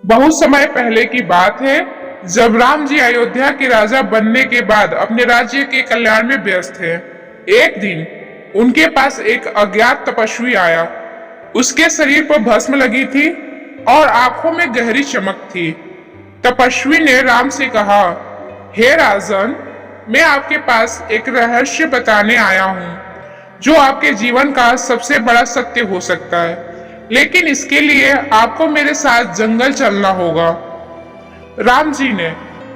बहुत समय पहले की बात है, जब राम जी अयोध्या के राजा बनने के बाद अपने राज्य के कल्याण में व्यस्त थे। एक दिन उनके पास एक अज्ञात तपस्वी आया। उसके शरीर पर भस्म लगी थी और आंखों में गहरी चमक थी। तपस्वी ने राम से कहा, हे राजन, मैं आपके पास एक रहस्य बताने आया हूँ जो आपके जीवन का सबसे बड़ा सत्य हो सकता है, लेकिन इसके लिए आपको मेरे साथ जंगल चलना होगा। राम जी ने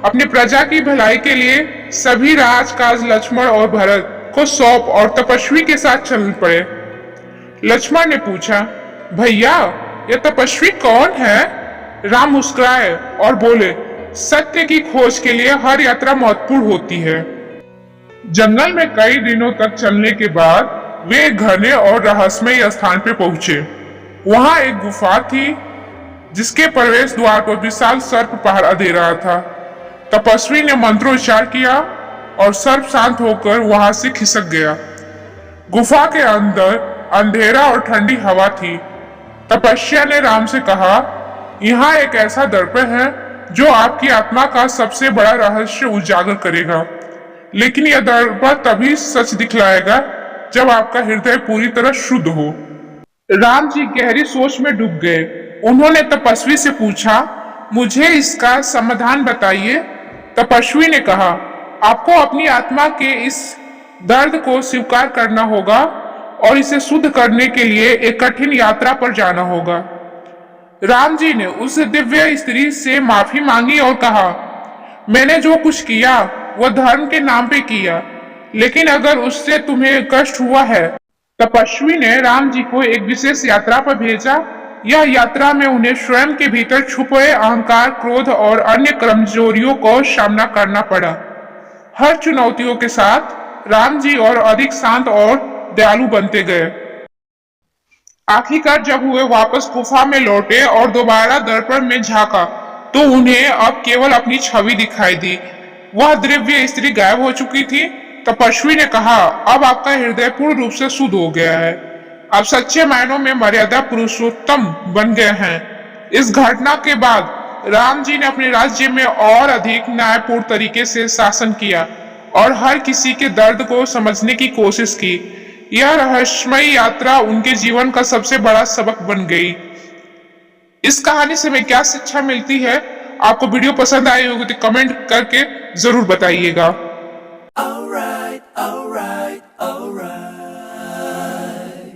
अपनी प्रजा की भलाई के लिए सभी राजकाज लक्ष्मण और भरत को सौंप और तपस्वी के साथ चल पड़े। लक्ष्मण ने पूछा, भैया, यह तपस्वी कौन है? राम मुस्कुराए और बोले, सत्य की खोज के लिए हर यात्रा महत्वपूर्ण होती है। जंगल में कई दिनों तक चलने के बाद वे एक घने और रहस्यमय स्थान पर पहुंचे। वहां एक गुफा थी जिसके प्रवेश द्वार पर विशाल सर्प पहरा दे रहा था। तपस्वी ने मंत्रोच्चार किया और सर्प शांत होकर वहां से खिसक गया। गुफा के अंदर अंधेरा और ठंडी हवा थी। तपस्या ने राम से कहा, यहाँ एक ऐसा दर्पण है जो आपकी आत्मा का सबसे बड़ा रहस्य उजागर करेगा, लेकिन यह दर्पण तभी सच दिखलाएगा जब आपका हृदय पूरी तरह शुद्ध हो। राम जी गहरी सोच में डूब गए। उन्होंने तपस्वी से पूछा, मुझे इसका समाधान बताइए। तपस्वी ने कहा, आपको अपनी आत्मा के इस दर्द को स्वीकार करना होगा और इसे शुद्ध करने के लिए एक कठिन यात्रा पर जाना होगा। राम जी ने उस दिव्य स्त्री से माफी मांगी और कहा, मैंने जो कुछ किया वह धर्म के नाम पे किया, लेकिन अगर उससे तुम्हें कष्ट हुआ है। तपस्वी ने राम जी को एक विशेष यात्रा पर भेजा। यह यात्रा में उन्हें स्वयं के भीतर छुपे अहंकार, क्रोध और अन्य कमजोरियों को सामना करना पड़ा। हर चुनौतियों के साथ राम जी और अधिक शांत और दयालु बनते गए। आखिरकार जब वे वापस गुफा में लौटे और दोबारा दर्पण में झांका तो उन्हें अब केवल अपनी छवि दिखाई दी। वह दिव्य स्त्री गायब हो चुकी थी। तपस्वी ने कहा, अब आपका हृदय पूर्ण रूप से शुद्ध हो गया है। आप सच्चे मायनों में मर्यादा पुरुषोत्तम बन गए हैं। इस घटना के बाद राम जी ने अपने राज्य में और अधिक न्यायपूर्ण तरीके से शासन किया और हर किसी के दर्द को समझने की कोशिश की। यह रहस्यमय यात्रा उनके जीवन का सबसे बड़ा सबक बन गई। इस कहानी से हमें क्या शिक्षा मिलती है? आपको वीडियो पसंद आई होगी तो कमेंट करके जरूर बताइएगा।